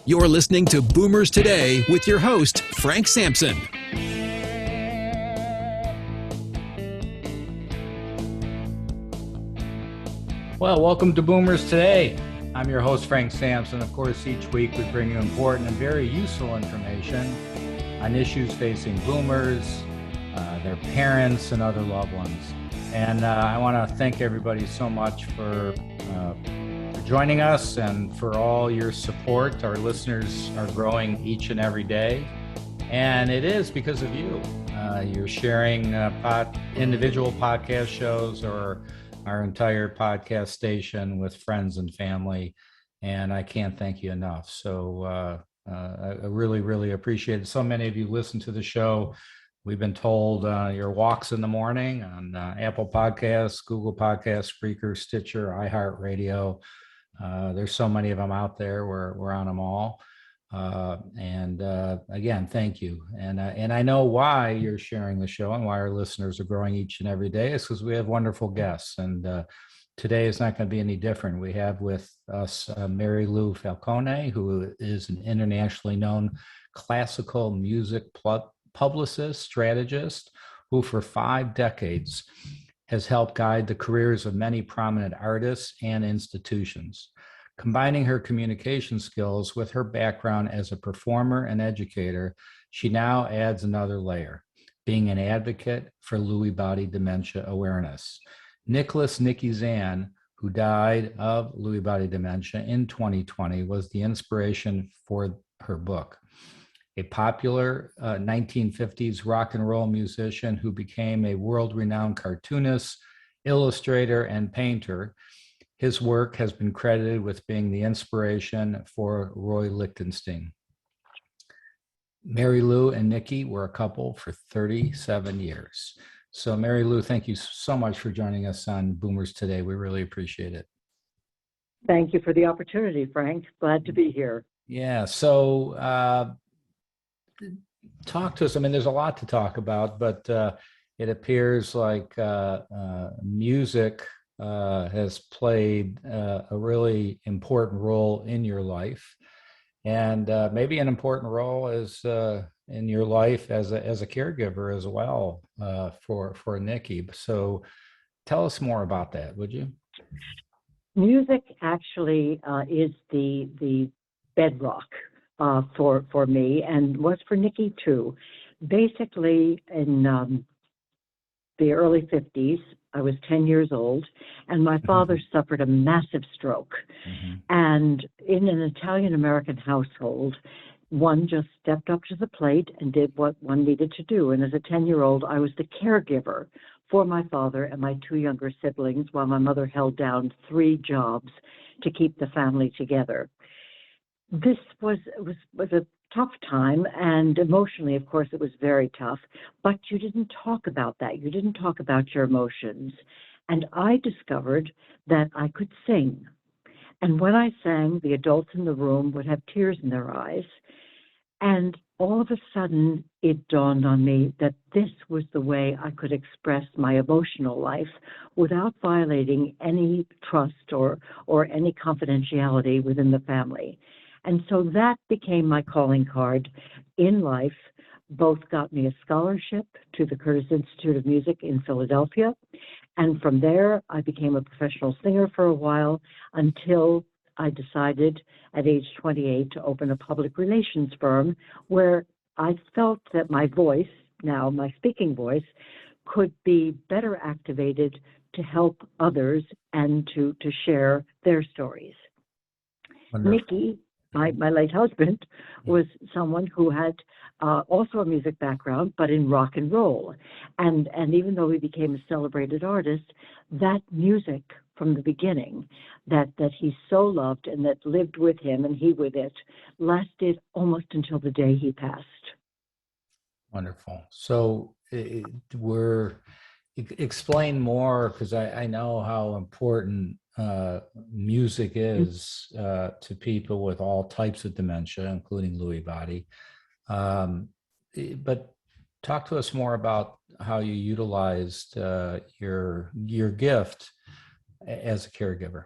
You're listening to Boomers Today with your host, Frank Sampson. Well, welcome to Boomers Today. I'm your host, Frank Sampson. Of course, each week we bring you important and very useful information on issues facing boomers, their parents, and other loved ones. And I want to thank everybody so much for joining us and for all your support. Our listeners are growing each and every day, and it is because of you. You're sharing individual podcast shows or our entire podcast station with friends and family, and I can't thank you enough. So I really, really appreciate it. So many of you listen to the show. We've been told your walks in the morning on Apple Podcasts, Google Podcasts, Spreaker, Stitcher, iHeartRadio. There's so many of them out there. We're on them all. And again, thank you. And I know why you're sharing the show and why our listeners are growing each and every day is because we have wonderful guests. And today is not going to be any different. We have with us Mary Lou Falcone, who is an internationally known classical music publicist, strategist, who for 5 decades has helped guide the careers of many prominent artists and institutions. Combining her communication skills with her background as a performer and educator, she now adds another layer, being an advocate for Lewy Body dementia awareness. Nicky Zann, who died of Lewy Body dementia in 2020, was the inspiration for her book. A popular 1950s rock and roll musician who became a world-renowned cartoonist, illustrator, and painter, his work has been credited with being the inspiration for Roy Lichtenstein. Mary Lou and Nicky were a couple for 37 years. So Mary Lou, thank you so much for joining us on Boomers Today. We really appreciate it. Thank you for the opportunity, Frank. Glad to be here. Yeah, so talk to us. I mean, there's a lot to talk about, but it appears like music has played a really important role in your life, and maybe an important role is in your life as a caregiver as well for Nicky. So tell us more about that, would you? Music actually is the bedrock for me, and was for Nicky too. Basically, in the early 50s, I was 10 years old, and my father suffered a massive stroke. And in an Italian-American household, one just stepped up to the plate and did what one needed to do. And as a 10-year-old, I was the caregiver for my father and my 2 younger siblings, while my mother held down 3 jobs to keep the family together. This was a tough time, and emotionally, of course, it was very tough, but you didn't talk about that. You didn't talk about your emotions. And I discovered that I could sing. And when I sang, the adults in the room would have tears in their eyes. And all of a sudden, it dawned on me that this was the way I could express my emotional life without violating any trust or any confidentiality within the family. And so that became my calling card in life. Both got me a scholarship to the Curtis Institute of Music in Philadelphia. And from there, I became a professional singer for a while until I decided at age 28 to open a public relations firm where I felt that my voice, now my speaking voice, could be better activated to help others and to share their stories. Wonderful. Nicky, my late husband, was someone who had also a music background, but in rock and roll. And even though he became a celebrated artist, that music from the beginning that he so loved and that lived with him and he with it lasted almost until the day he passed. Wonderful. So explain more, because I know how important music is to people with all types of dementia, including Lewy Body. But talk to us more about how you utilized your gift as a caregiver.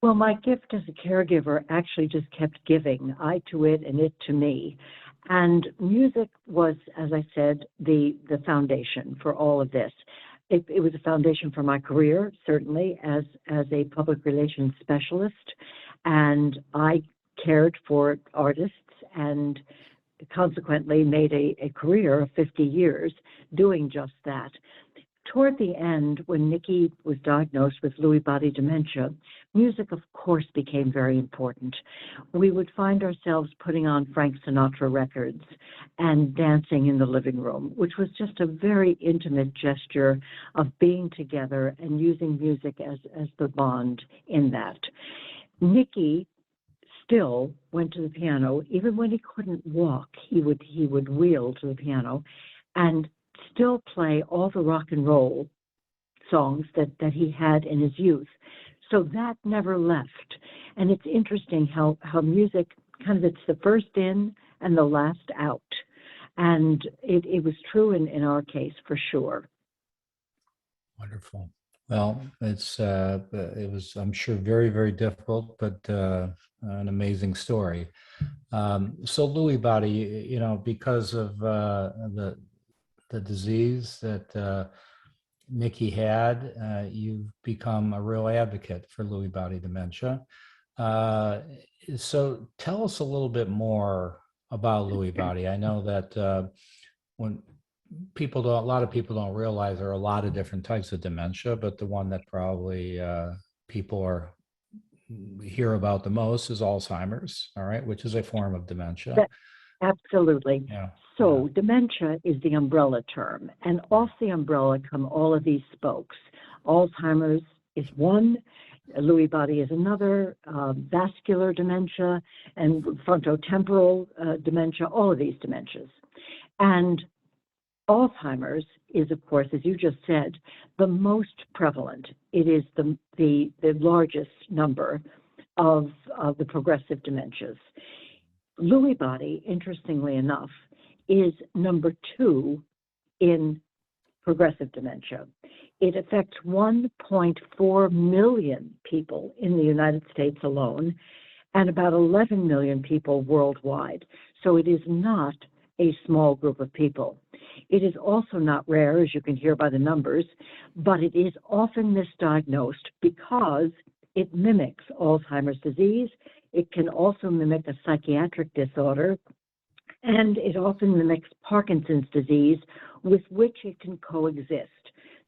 Well, my gift as a caregiver actually just kept giving, I to it and it to me. And music was, as I said, the foundation for all of this. It was a foundation for my career, certainly, as a public relations specialist. And I cared for artists and consequently made a career of 50 years doing just that. Toward the end, when Nicky was diagnosed with Lewy body dementia, music, of course, became very important. We would find ourselves putting on Frank Sinatra records and dancing in the living room, which was just a very intimate gesture of being together and using music as the bond in that. Nicky still went to the piano, even when he couldn't walk, he would wheel to the piano and still play all the rock and roll songs that he had in his youth. So that never left. And it's interesting how music kind of, it's the first in and the last out. And it was true in our case for sure. Wonderful. Well, it was, I'm sure, very, very difficult, but an amazing story. So Lewy body, because of the disease that Nicky had, you've become a real advocate for Lewy body dementia. So tell us a little bit more about Lewy body. I know that when a lot of people don't realize there are a lot of different types of dementia, but the one that probably people hear about the most is Alzheimer's, all right, which is a form of dementia. Absolutely. Yeah. So dementia is the umbrella term, and off the umbrella come all of these spokes. Alzheimer's is one, Lewy body is another, vascular dementia, and frontotemporal dementia, all of these dementias. And Alzheimer's is, of course, as you just said, the most prevalent. It is the largest number of the progressive dementias. Lewy body, interestingly enough, is number 2 in progressive dementia. It affects 1.4 million people in the United States alone and about 11 million people worldwide. So it is not a small group of people. It is also not rare, as you can hear by the numbers, but it is often misdiagnosed because it mimics Alzheimer's disease. It can also mimic a psychiatric disorder, and it often mimics Parkinson's disease, with which it can coexist.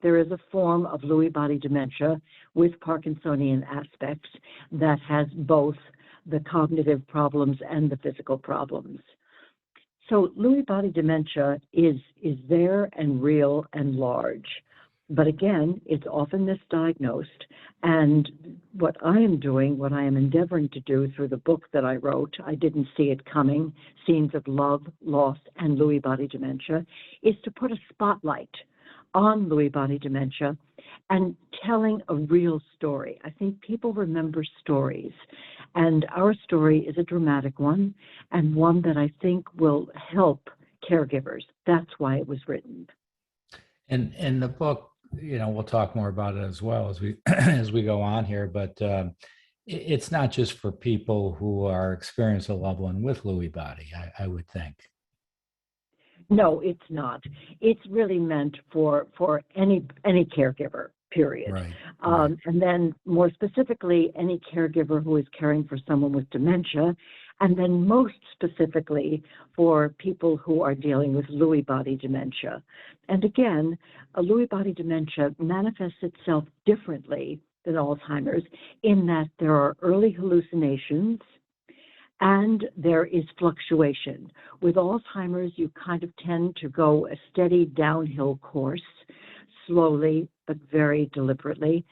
There is a form of Lewy body dementia with Parkinsonian aspects that has both the cognitive problems and the physical problems. So Lewy body dementia is there and real and large. But again, it's often misdiagnosed. And what I am doing, what I am endeavoring to do through the book that I wrote, I Didn't See It Coming, Scenes of Love, Loss, and Lewy body dementia, is to put a spotlight on Lewy body dementia and telling a real story. I think people remember stories, and our story is a dramatic one and one that I think will help caregivers. That's why it was written. And in the book, we'll talk more about it as well as we as we go on here, but it's not just for people who are experiencing a loved one with Lewy body, I would think. No, it's not. It's really meant for any caregiver, period. Right. And then more specifically, any caregiver who is caring for someone with dementia, and then most specifically for people who are dealing with Lewy body dementia. And again, a Lewy body dementia manifests itself differently than Alzheimer's in that there are early hallucinations and there is fluctuation. With Alzheimer's, you kind of tend to go a steady downhill course, slowly but very deliberately.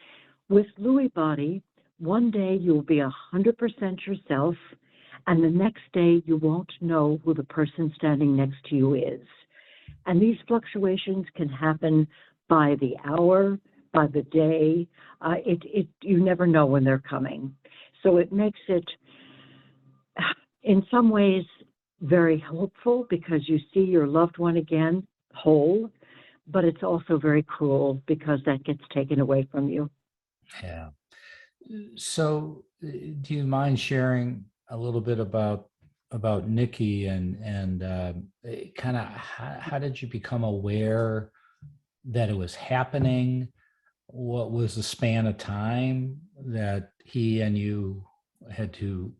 With Lewy body, one day you'll be 100% yourself, and the next day you won't know who the person standing next to you is. And these fluctuations can happen by the hour, by the day. You never know when they're coming. So it makes it, in some ways, very hopeful because you see your loved one again whole, but it's also very cruel because that gets taken away from you. Yeah. So, do you mind sharing a little bit about Nicky and kind of how did you become aware that it was happening? What was the span of time that he and you had to,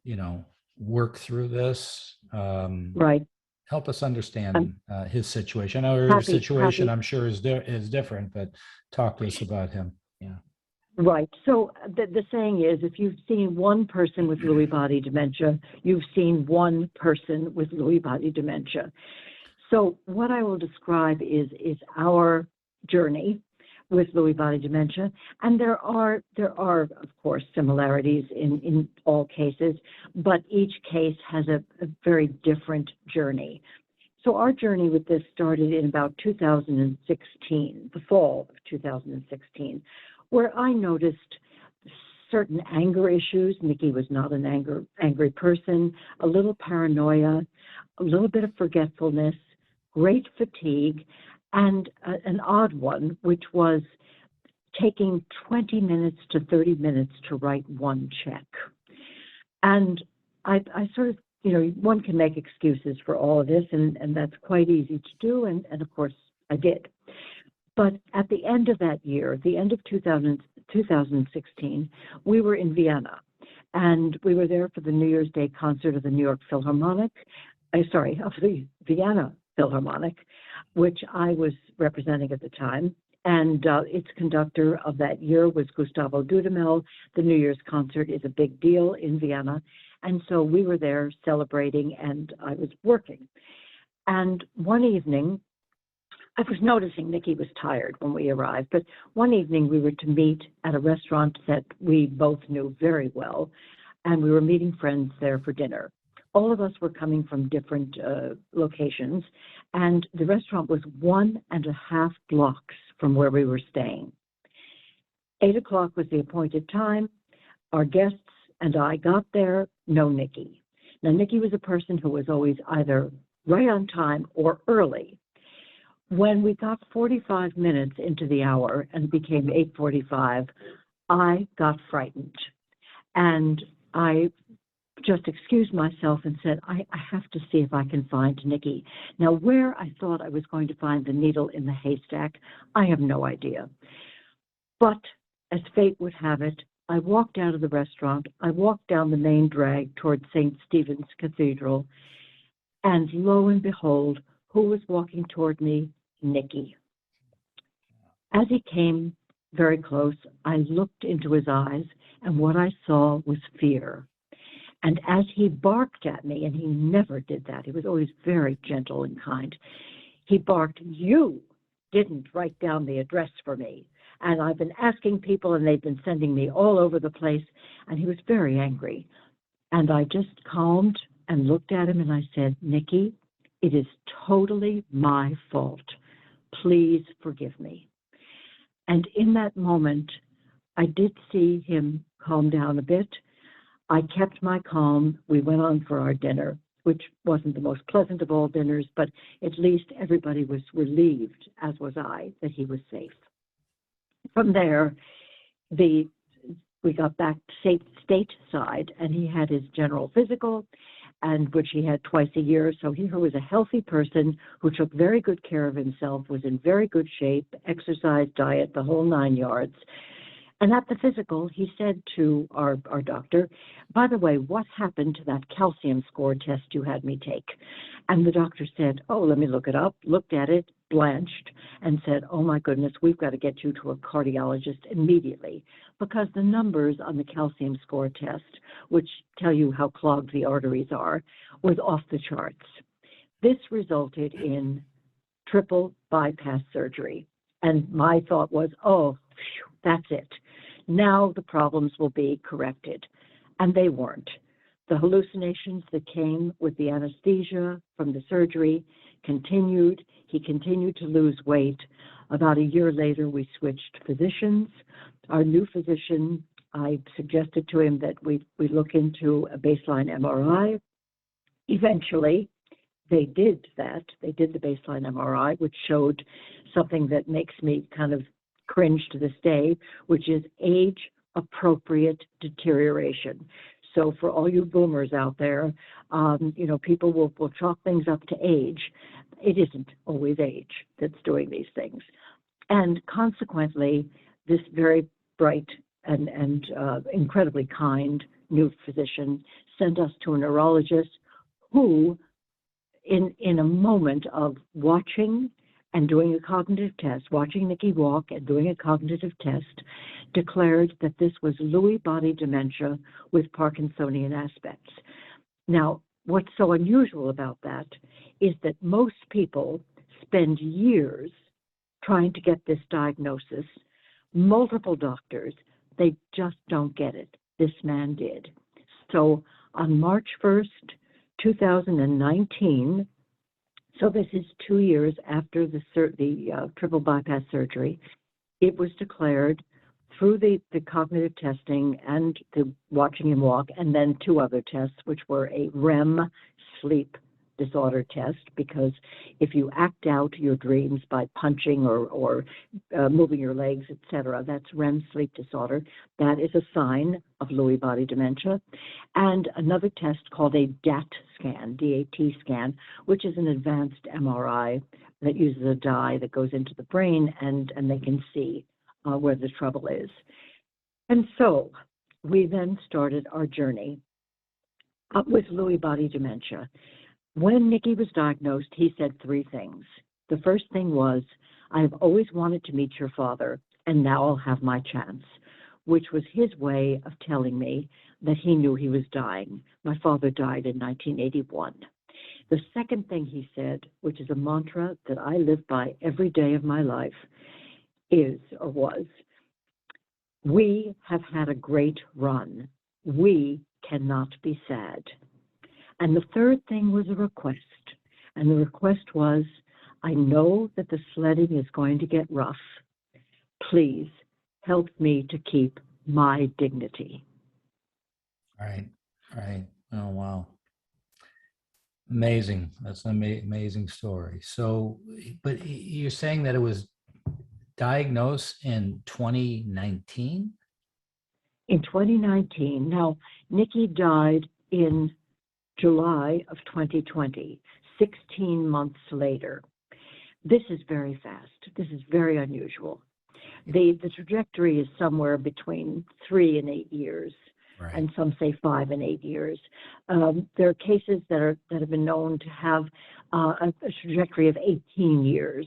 work through this? Right. Help us I'm understand his situation. I know your situation, happy. I'm sure, is different, but talk to us about him. Yeah. Right. So the saying is, if you've seen one person with Lewy body dementia, you've seen one person with Lewy body dementia. So what I will describe is our journey with Lewy body dementia, and there are of course similarities in all cases, but each case has a very different journey. So our journey with this started in about 2016, the fall of 2016, where I noticed certain anger issues. Nicky was not an angry person, a little paranoia, a little bit of forgetfulness, great fatigue, and an odd one, which was taking 20 minutes to 30 minutes to write one check. And I sort of, one can make excuses for all of this, and that's quite easy to do, and of course I did. But at the end of that year, the end of 2016, we were in Vienna, and we were there for the New Year's Day concert of the New York Philharmonic, of the Vienna Philharmonic, which I was representing at the time. And its conductor of that year was Gustavo Dudamel. The New Year's concert is a big deal in Vienna. And so we were there celebrating, and I was working. And one evening, I was noticing Nicky was tired when we arrived, but one evening we were to meet at a restaurant that we both knew very well, and we were meeting friends there for dinner. All of us were coming from different locations, and the restaurant was 1.5 blocks from where we were staying. 8 o'clock was the appointed time. Our guests and I got there, no Nicky. Now, Nicky was a person who was always either right on time or early. When we got 45 minutes into the hour and it became 8:45, I got frightened. And I just excused myself and said, I have to see if I can find Nicky. Now, where I thought I was going to find the needle in the haystack, I have no idea. But as fate would have it, I walked out of the restaurant. I walked down the main drag toward St. Stephen's Cathedral, and lo and behold, who was walking toward me? Nicky. As he came very close, I looked into his eyes, and what I saw was fear. And as he barked at me, and he never did that, he was always very gentle and kind, he barked, "You didn't write down the address for me. And I've been asking people, and they've been sending me all over the place." And he was very angry. And I just calmed and looked at him, and I said, "Nicky, it is totally my fault. Please forgive me." And in that moment, I did see him calm down a bit. I kept my calm. We went on for our dinner, which wasn't the most pleasant of all dinners, but at least everybody was relieved, as was I, that he was safe. From there, we got back stateside, and he had his general physical, and which he had twice a year. So he was a healthy person who took very good care of himself, was in very good shape, exercise, diet, the whole 9 yards. And at the physical, he said to our doctor, "By the way, what happened to that calcium score test you had me take?" And the doctor said, "Oh, let me look it up," looked at it, blanched, and said, "Oh my goodness, we've got to get you to a cardiologist immediately," because the numbers on the calcium score test, which tell you how clogged the arteries are, was off the charts. This resulted in triple bypass surgery. And my thought was, oh, phew, that's it. Now the problems will be corrected. And they weren't. The hallucinations that came with the anesthesia from the surgery continued. He continued to lose weight. About a year later, we switched physicians. Our new physician, I suggested to him that we look into a baseline MRI. Eventually, they did that. They did the baseline MRI, which showed something that makes me kind of cringe to this day, which is age appropriate deterioration. So for all you boomers out there, people will chalk things up to age. It isn't always age that's doing these things. And consequently, this very bright and incredibly kind new physician sent us to a neurologist who, in a moment of watching and doing a cognitive test, watching Nicky walk and doing a cognitive test, declared that this was Lewy Body dementia with Parkinsonian aspects. Now, what's so unusual about that is that most people spend years trying to get this diagnosis, multiple doctors, they just don't get it. This man did. So on March 1st, 2019, so this is 2 years after the triple bypass surgery, it was declared through the cognitive testing and the watching him walk, and then 2 other tests, which were a REM sleep disorder test, because if you act out your dreams by punching or moving your legs, etc., that's REM sleep disorder. That is a sign of Lewy body dementia. And another test called a DAT scan, D-A-T scan, which is an advanced MRI that uses a dye that goes into the brain, and they can see where the trouble is. And so we then started our journey with Lewy body dementia. When Nicky was diagnosed, he said 3 things. The first thing was, I've always wanted to meet your father, and now I'll have my chance, which was his way of telling me that he knew he was dying. My father died in 1981. The second thing he said, which is a mantra that I live by every day of my life, was, we have had a great run. We cannot be sad. And the third thing was a request. And the request was, I know that the sledding is going to get rough. Please help me to keep my dignity. Right. Oh, wow. Amazing. That's an amazing story. So, but you're saying that it was diagnosed in 2019? In 2019. Now, Nicky died in July of 2020, 16 months later. This is very fast. This is very unusual. The trajectory is somewhere between 3 and 8 years, right, and some say 5 and 8 years. There are cases that have been known to have a trajectory of 18 years,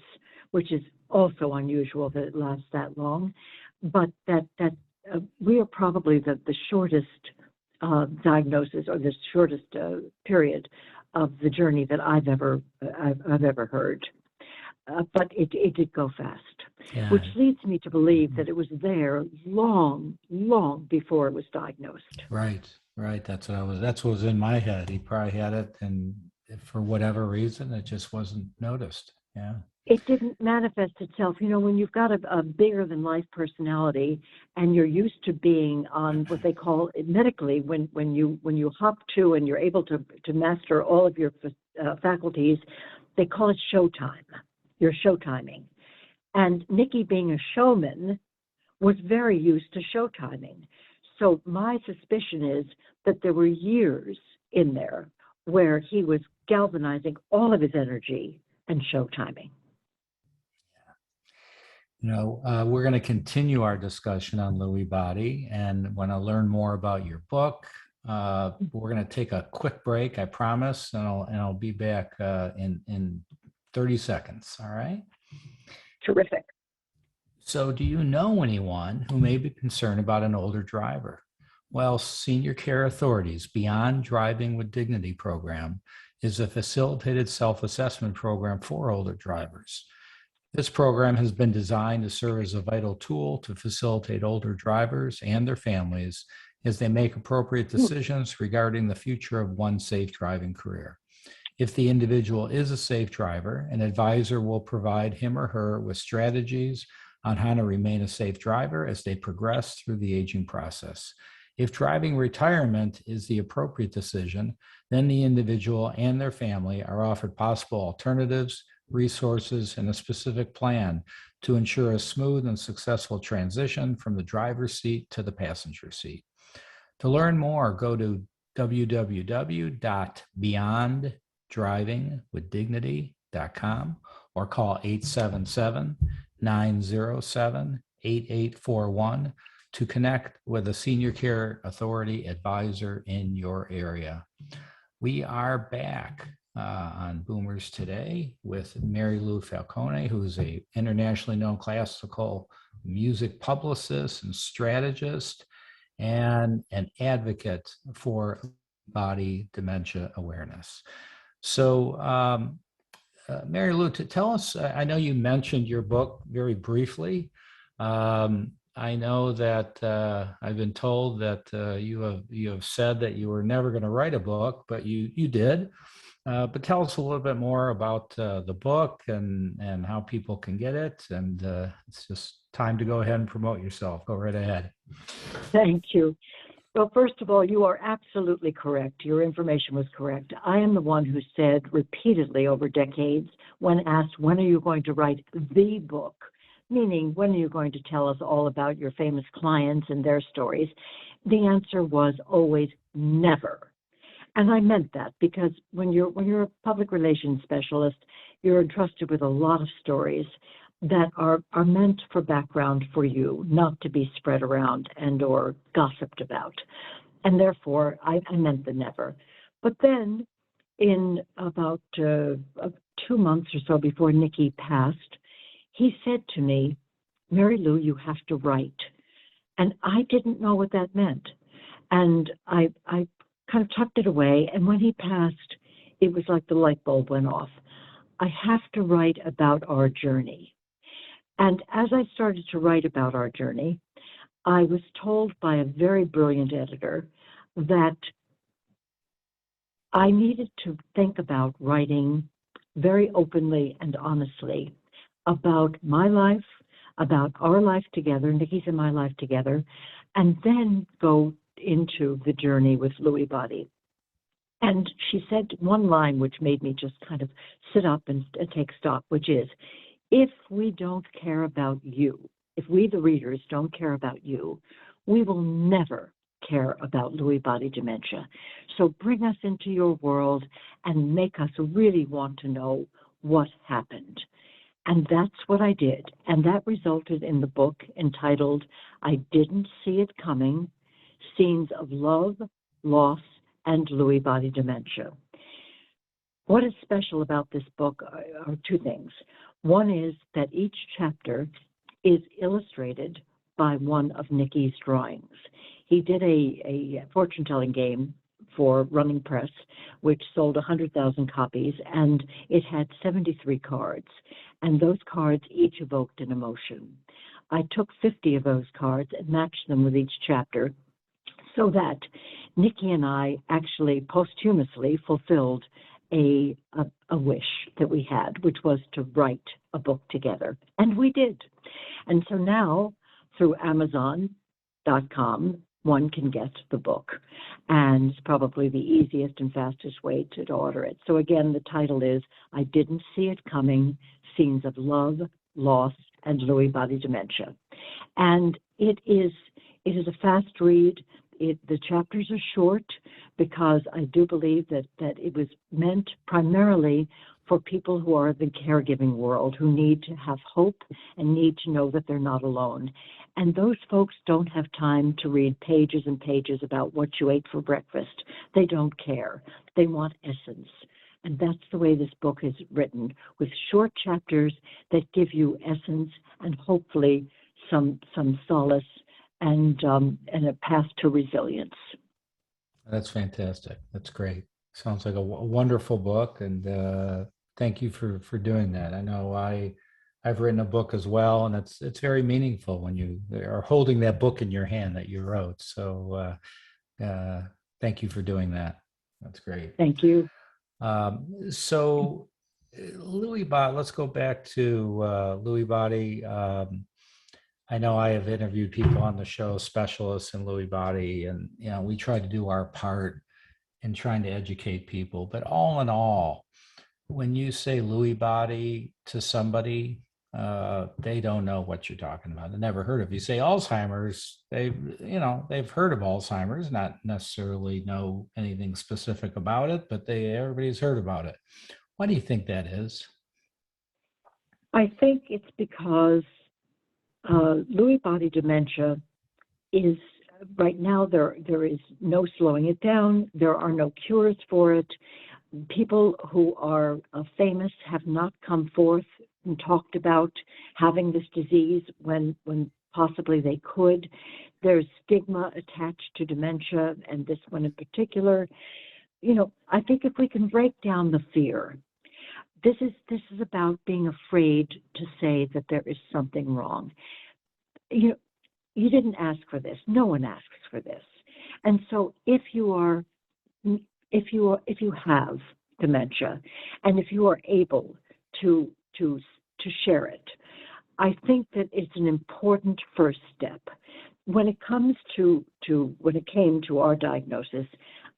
which is also unusual that it lasts that long. But that we are probably the shortest diagnosis, or the shortest period of the journey that I've ever heard. But it did go fast, yeah, which leads me to believe that it was there long before it was diagnosed. Right. That's what was in my head. He probably had it, and for whatever reason, it just wasn't noticed. Yeah. It didn't manifest itself. When you've got a bigger than life personality, and you're used to being on what they call medically, when you hop to and you're able to master all of your faculties, they call it showtime. You're showtiming. And Nicky, being a showman, was very used to showtiming. So my suspicion is that there were years in there where he was galvanizing all of his energy and showtiming. We're going to continue our discussion on Lewy body, and want to learn more about your book. We're going to take a quick break, I promise, and I'll be back in 30 seconds. All right. Terrific. So, do you know anyone who may be concerned about an older driver? Well, Senior Care Authority's Beyond Driving with Dignity program is a facilitated self-assessment program for older drivers. This program has been designed to serve as a vital tool to facilitate older drivers and their families as they make appropriate decisions regarding the future of one's safe driving career. If the individual is a safe driver, an advisor will provide him or her with strategies on how to remain a safe driver as they progress through the aging process. If driving retirement is the appropriate decision, then the individual and their family are offered possible alternatives, resources, and a specific plan to ensure a smooth and successful transition from the driver's seat to the passenger seat. To learn more, go to www.beyonddrivingwithdignity.com or call 877-907-8841 to connect with a senior care authority advisor in your area. We are back on Boomers Today with Mary Lou Falcone, who's an internationally known classical music publicist and strategist and an advocate for body dementia awareness. So, Mary Lou, to tell us, I know you mentioned your book very briefly. I know that I've been told that you have said that you were never going to write a book, but you did. But tell us a little bit more about the book and how people can get it. And it's just time to go ahead and promote yourself. Go right ahead. Thank you. Well, first of all, you are absolutely correct. Your information was correct. I am the one who said repeatedly over decades, when asked, when are you going to write the book? Meaning, when are you going to tell us all about your famous clients and their stories? The answer was always never. And I meant that because when you're a public relations specialist, you're entrusted with a lot of stories that are meant for background for you, not to be spread around and or gossiped about. And therefore, I meant the never. But then in about 2 months or so before Nicky passed, he said to me, Mary Lou, you have to write. And I didn't know what that meant. And I kind of tucked it away. And when he passed, it was like the light bulb went off. I have to write about our journey. And as I started to write about our journey, I was told by a very brilliant editor that I needed to think about writing very openly and honestly about my life, about our life together, Nicky's and my life together, and then go into the journey with Lewy Body. And she said one line which made me just kind of sit up and take stock, which is, if we don't care about you, if we, the readers, don't care about you, we will never care about Lewy body dementia. So bring us into your world and make us really want to know what happened. And that's what I did. And that resulted in the book entitled, I Didn't See It Coming, Scenes of Love, Loss, and Lewy body dementia. What is special about this book are two things. One is that each chapter is illustrated by one of Nicky's drawings. He did a fortune-telling game for Running Press, which sold 100,000 copies, and it had 73 cards. And those cards each evoked an emotion. I took 50 of those cards and matched them with each chapter so that Nicky and I actually posthumously fulfilled a wish that we had, which was to write a book together. And we did. And so now, through Amazon.com, one can get the book. And it's probably the easiest and fastest way to order it. So again, the title is I Didn't See It Coming, Scenes of Love, Loss, and Lewy body dementia. And it is a fast read. The chapters are short because I do believe that it was meant primarily for people who are in the caregiving world, who need to have hope and need to know that they're not alone. And those folks don't have time to read pages and pages about what you ate for breakfast. They don't care. They want essence. And that's the way this book is written, with short chapters that give you essence and hopefully some solace and a path to resilience. That's fantastic. That's great. Sounds like a wonderful book, and thank you for doing that. I know I've written a book as well, and it's very meaningful when you are holding that book in your hand that you wrote. So thank you for doing that. That's great. Thank you. So Lewy body. Let's go back to Lewy body. I know I have interviewed people on the show, specialists in Lewy body, and we try to do our part in trying to educate people. But all in all, when you say Lewy body to somebody, they don't know what you're talking about. They never heard of. You say Alzheimer's, they've heard of Alzheimer's, not necessarily know anything specific about it, but everybody's heard about it. Why do you think that is? I think it's because Lewy body dementia is right now there is no slowing it down. There are no cures for it. People who are famous have not come forth and talked about having this disease when possibly they could. There's stigma attached to dementia, and this one in particular. I think if we can break down the fear, this is about being afraid to say that there is something wrong. You didn't ask for this. No one asks for this. And so if you have dementia, and if you are able to share it, I think that it's an important first step. When it came to our diagnosis,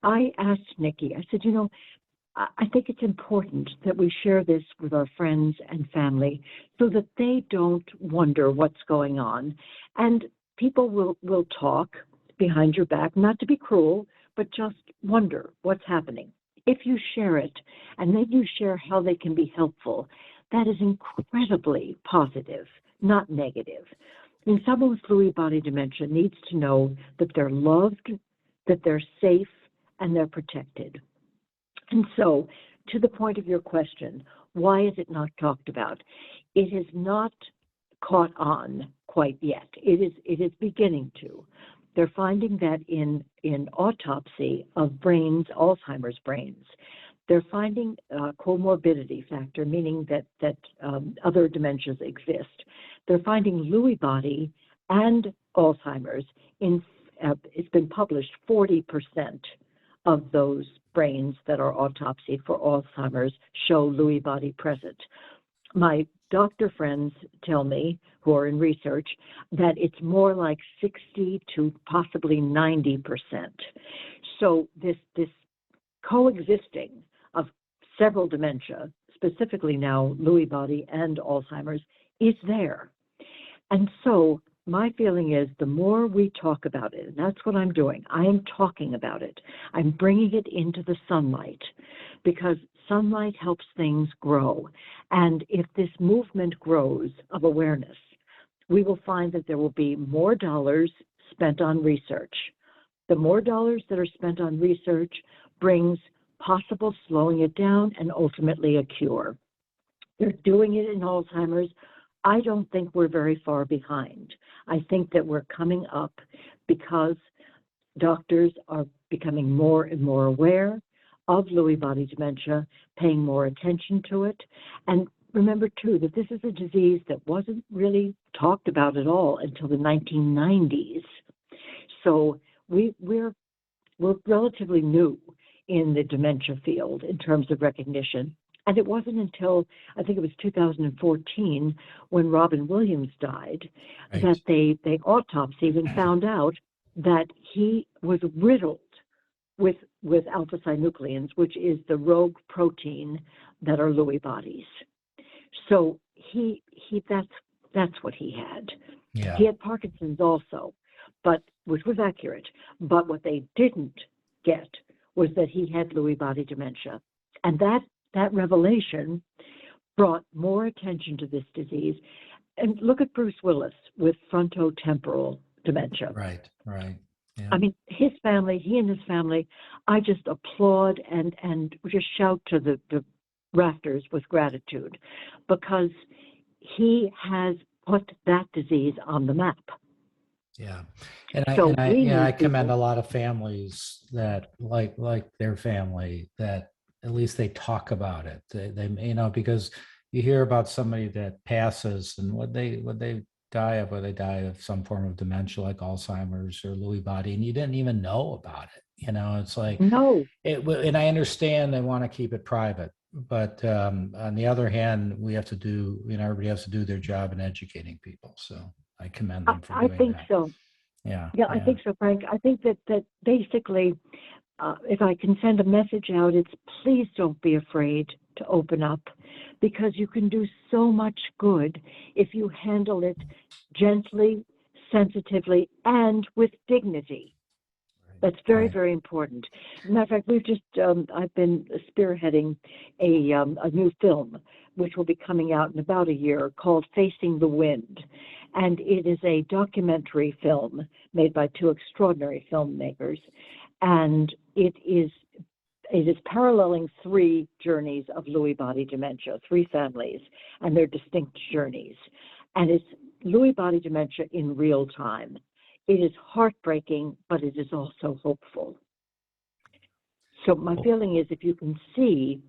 I asked Nicky, I said, I think it's important that we share this with our friends and family so that they don't wonder what's going on. And people will talk behind your back, not to be cruel, but just wonder what's happening. If you share it and then you share how they can be helpful, that is incredibly positive, not negative. I mean, someone with Lewy body dementia needs to know that they're loved, that they're safe, and they're protected. And so, to the point of your question, why is it not talked about? It has not caught on quite yet. It is beginning to. They're finding that in autopsy of brains, Alzheimer's brains, they're finding comorbidity factor, meaning that other dementias exist. They're finding Lewy body and Alzheimer's. It's been published 40% of those brains that are autopsied for Alzheimer's show Lewy body present. My doctor friends tell me, who are in research, that it's more like 60 to possibly 90%. So this coexisting of several dementia, specifically now Lewy body and Alzheimer's, is there. And so my feeling is the more we talk about it, and that's what I'm doing, I am talking about it. I'm bringing it into the sunlight because sunlight helps things grow. And if this movement grows of awareness, we will find that there will be more dollars spent on research. The more dollars that are spent on research brings possible slowing it down and ultimately a cure. They're doing it in Alzheimer's. I don't think we're very far behind. I think that we're coming up because doctors are becoming more and more aware of Lewy body dementia, paying more attention to it. And remember, too, that this is a disease that wasn't really talked about at all until the 1990s. So we're relatively new in the dementia field in terms of recognition. And it wasn't until, I think it was 2014, when Robin Williams died, right, that they autopsied and found out that he was riddled with alpha-synucleins, which is the rogue protein that are Lewy bodies. So that's what he had. Yeah. He had Parkinson's also, which was accurate. But what they didn't get was that he had Lewy body dementia. And that revelation brought more attention to this disease. And look at Bruce Willis with frontotemporal dementia. Right. Yeah. I mean, he and his family, I just applaud and just shout to the rafters with gratitude because he has put that disease on the map. Yeah. I commend a lot of families that like their family that at least they talk about it. They because you hear about somebody that passes and what they die of, or they die of some form of dementia like Alzheimer's or Lewy body, and you didn't even know about it. It's like, no. And I understand they want to keep it private, but on the other hand, we have to do, everybody has to do their job in educating people. So I commend them for doing that. I think so. Yeah. I think so, Frank. I think that basically, if I can send a message out, it's please don't be afraid to open up, because you can do so much good if you handle it gently, sensitively, and with dignity. That's very, very important. As a matter of fact, we've just, I've been spearheading a new film, which will be coming out in about a year, called Facing the Wind. And it is a documentary film made by two extraordinary filmmakers. And it is paralleling three journeys of Lewy Body dementia, three families, and their distinct journeys. And it's Lewy Body dementia in real time. It is heartbreaking, but it is also hopeful. So my feeling is if you can see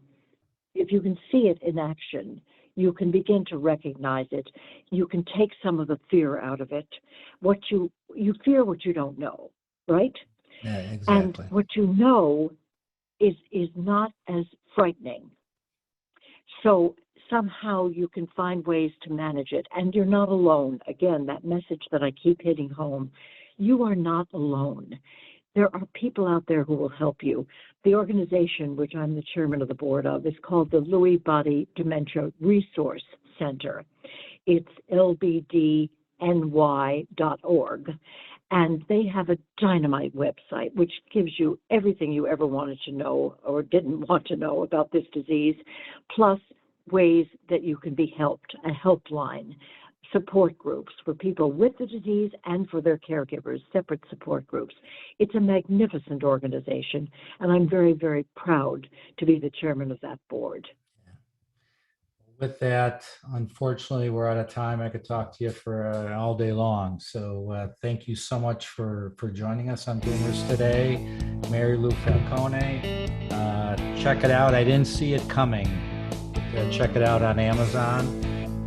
it in action, you can begin to recognize it. You can take some of the fear out of it. You fear what you don't know, right? Yeah, exactly. And what you know is not as frightening. So somehow you can find ways to manage it, and you're not alone. Again, that message that I keep hitting home, you are not alone. There are people out there who will help you. The organization, which I'm the chairman of the board of, is called the Lewy Body Dementia Resource Center. It's lbdny.org. And they have a dynamite website which gives you everything you ever wanted to know or didn't want to know about this disease, plus ways that you can be helped, a helpline, support groups for people with the disease and for their caregivers, separate support groups. It's a magnificent organization, and I'm very, very proud to be the chairman of that board. With that, unfortunately, we're out of time. I could talk to you for all day long. So thank you so much for joining us on Boomers Today. Mary Lou Falcone. Check it out. I didn't see it coming. Check it out on Amazon.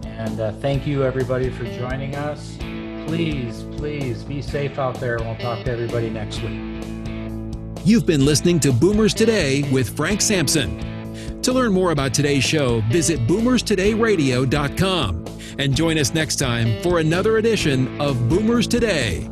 And thank you, everybody, for joining us. Please, please be safe out there. We'll talk to everybody next week. You've been listening to Boomers Today with Frank Sampson. To learn more about today's show, visit boomerstodayradio.com and join us next time for another edition of Boomers Today.